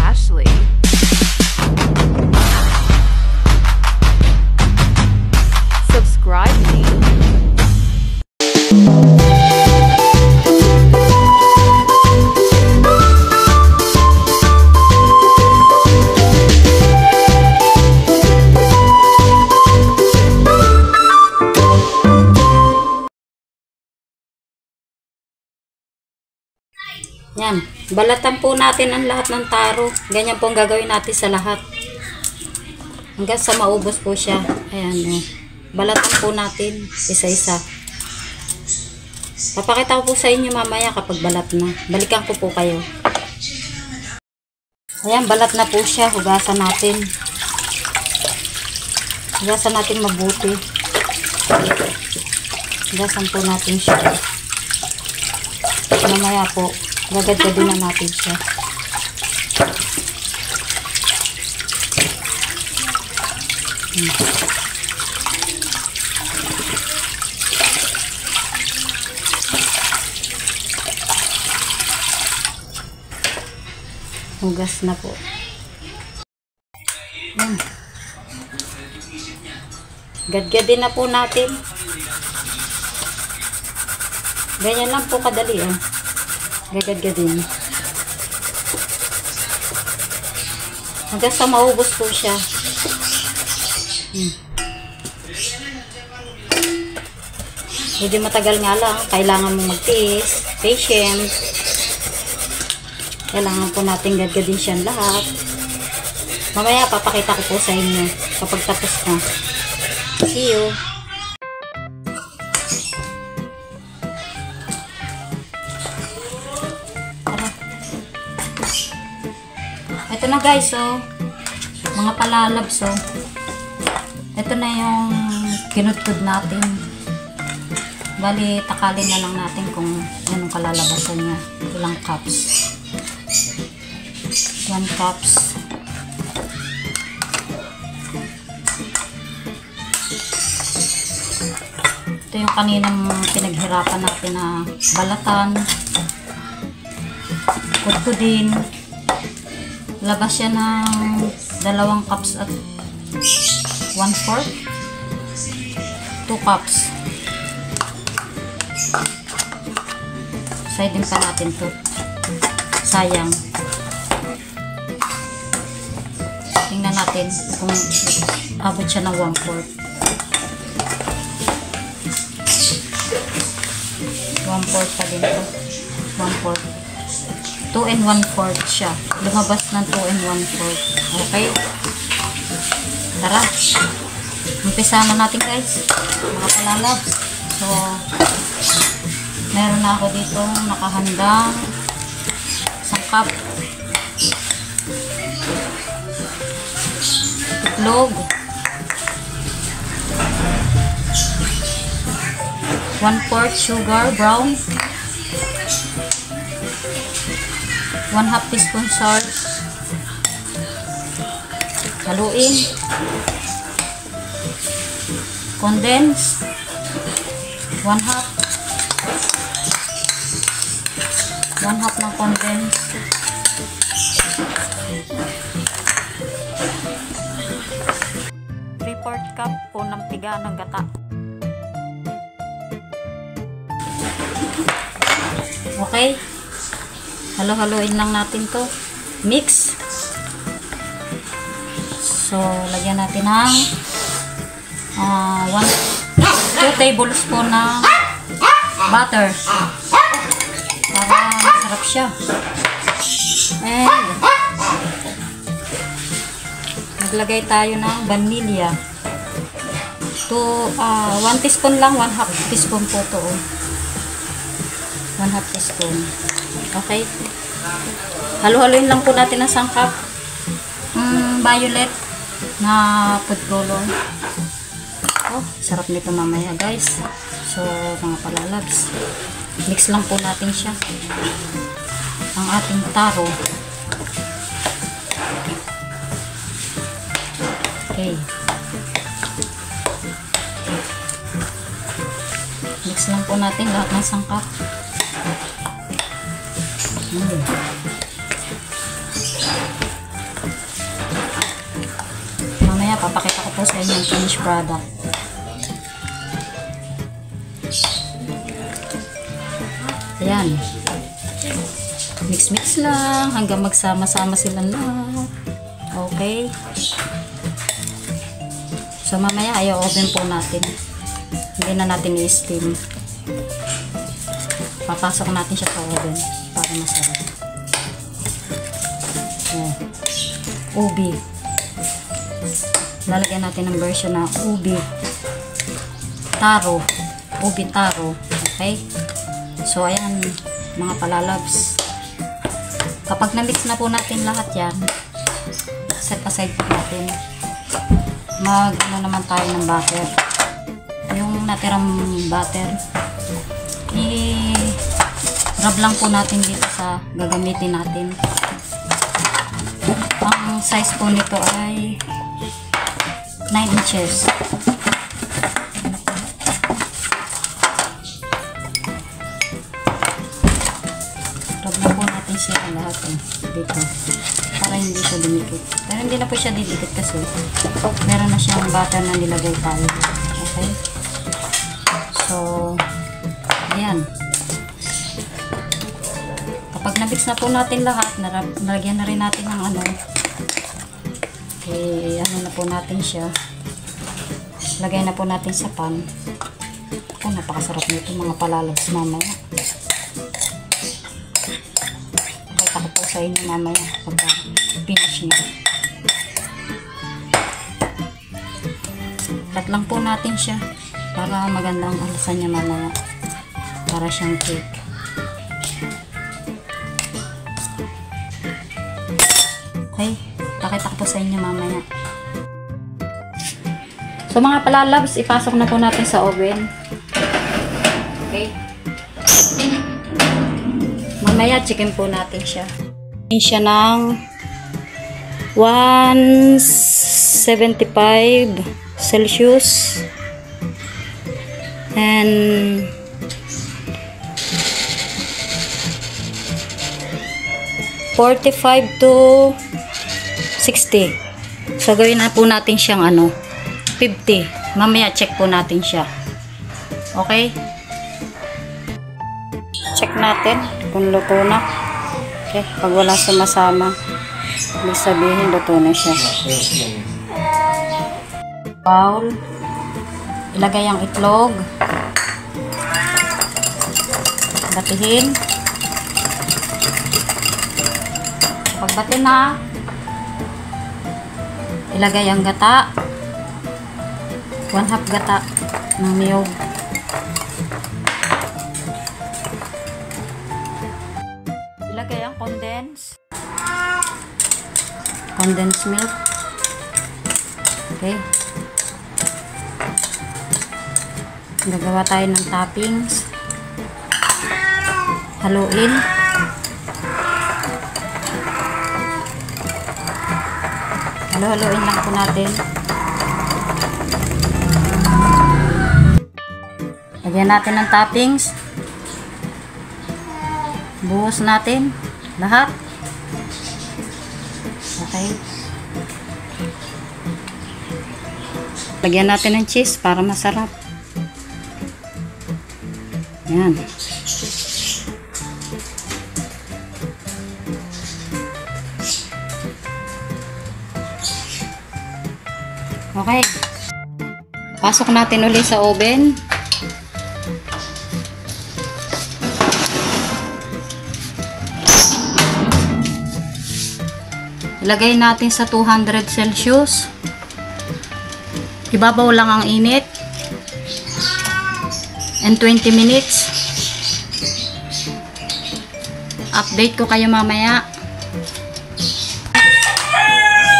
Ashley. Subscribe me. Yan, balatan po natin ang lahat ng taro. Ganyan po ang gagawin natin sa lahat. Hanggang sa maubos po siya. Ayan, balatan po natin isa-isa. Papakita ko po sa inyo mamaya kapag balat na. Balikan ko po kayo. Ayan, balat na po siya. Hugasan natin. Hugasan natin mabuti. Hugasan po natin siya. Mamaya po, gagadgadin na natin siya. Hugas na po. Gadgadin na po natin. Ganyan lang po kadali. Gagadgadin. Hanggang sa maubos po siya. Medyo matagal nga lang. Kailangan mo magtiis. Patient. Kailangan po natin gadgadin siya lahat. Mamaya papakita ko po sa inyo kapag tapos na. See you. Ito na guys, mga palalabs, ito na yung kinudkud natin. Bali, takalin na lang natin kung anong kalalabasan niya. Ilang cups. 1 cups. Ito yung kaninang pinaghirapan natin na balatan. Kudkudin. Labas siya ng 2 cups at 1/4. 2 cups. Side din pa natin to. Sayang. Tingnan natin kung abot siya ng 1/4. 1/4 pa din to. 1/4. 2 and 1/4 siya. Lumabas ng 2 and 1/4. Okay? Tara. Umpisa na natin guys. Mga palalabs. So, meron na ako dito nakahandang sangkap. Itlog. 1/4 sugar brown. 1/2 teaspoon salt. Haluin. Condense. 1/2. 1/2 ng condense. Three-fourth cup po ng piga ng gata. Okay. Halo-haloin lang natin to. Mix. So, lagyan natin ng 2 tablespoon na butter. Para masarap siya. And naglagay tayo ng vanilla. 1 teaspoon lang, 1/2 teaspoon po to. 1/2 teaspoon. Okay. Halo-haloin lang po natin ang sangkap. Violet na food color. Oh, sarap nito mamaya guys. So, mga palalabs. Mix lang po natin siya. Ang ating taro. Okay. Mix lang po natin lahat ng sangkap. kanyang finished product. Ayan. Mix-mix lang hanggang magsama-sama sila lahat. Okay. So, mamaya i-oven po natin. Hindi na natin i-steam. Papasok natin siya sa oven para masarap. Oh. Ubi. Lalagyan natin ng version na ubi. Taro. Ubi taro. Okay? So, ayan, mga palalabs. Kapag na-mix na po natin lahat yan, set aside po natin. Ano naman tayo ng butter. Yung natirang butter, i-rub lang po natin dito sa gagamitin natin. Ang size po nito ay 9 inches. Rub lang po natin siya lahat dito para hindi siya dumikit. Pero hindi na po siya didikit kasi meron na siyang butter na nilagay tayo. Okay? So, ayan. Kapag nabix na po natin lahat, nalagyan na rin natin ng ano, ano na po natin siya. Lagay na po natin sa pan. Oh, napakasarap nito mga palalabs mamaya. Pakita ko po sa inyo mamaya pagka finish niya. Cut lang po natin siya para magandang alasan niya mamaya. Para siyang cake. Okay, pakita ko po sa inyo mamaya. So mga palalabs, ipasok na po natin sa oven. Okay. Mamaya chicken po natin siya. Siya ng 175 Celsius and 45 to 60. So gawin na po natin siyang 50. Mamaya check po natin siya. Okay? Check natin kung luto na. Okay, pag wala sumasama, ibig sabihin luto na siya. Bowl. Ilagay ang itlog. Batihin. Pagbati na, ilagay ang gata. 1/2 gata ng niyog. Ilagay ang condensed milk. Okay. Gagawa tayo ng toppings. Haluin. Haluin lang po natin. Lagyan natin ng toppings. Buhos natin lahat. Okay. Lagyan natin ng cheese para masarap. Yan. Okay. Pasok natin ulit sa oven. Ilagay natin sa 200 Celsius. Ibabaw lang ang init. And 20 minutes. Update ko kayo mamaya.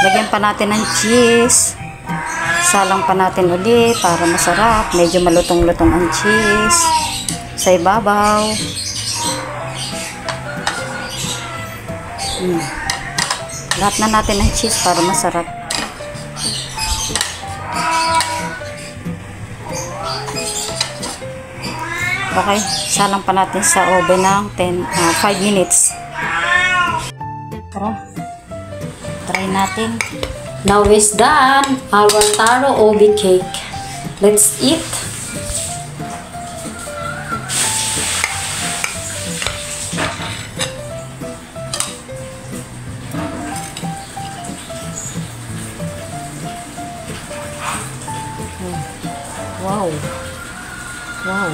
Lagyan pa natin ng cheese. Salang pa natin ulit para masarap. Medyo malutong-lutong ang cheese sa ibabaw. Lahat na natin ng cheese para masarap. Okay, salang pa natin sa oven ng 5 minutes. Tara, try natin. Now is done our taro obi cake. Let's eat. Wow. Wow.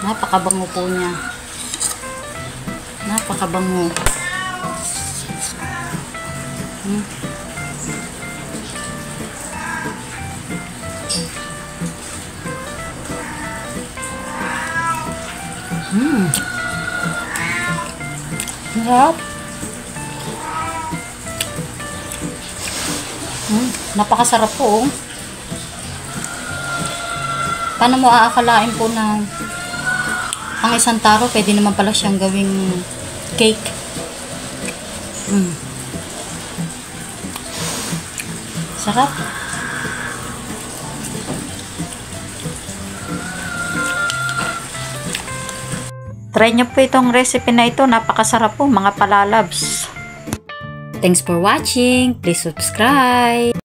Napakabango po niya. Napakabango. Sarap. Napakasarap po. Paano mo aakalain po na ang isang taro, pwede naman pala siyang gawing cake. Sarap. Try nyo po itong recipe na ito. Napakasarap po mga palalabs. Thanks for watching. Please subscribe.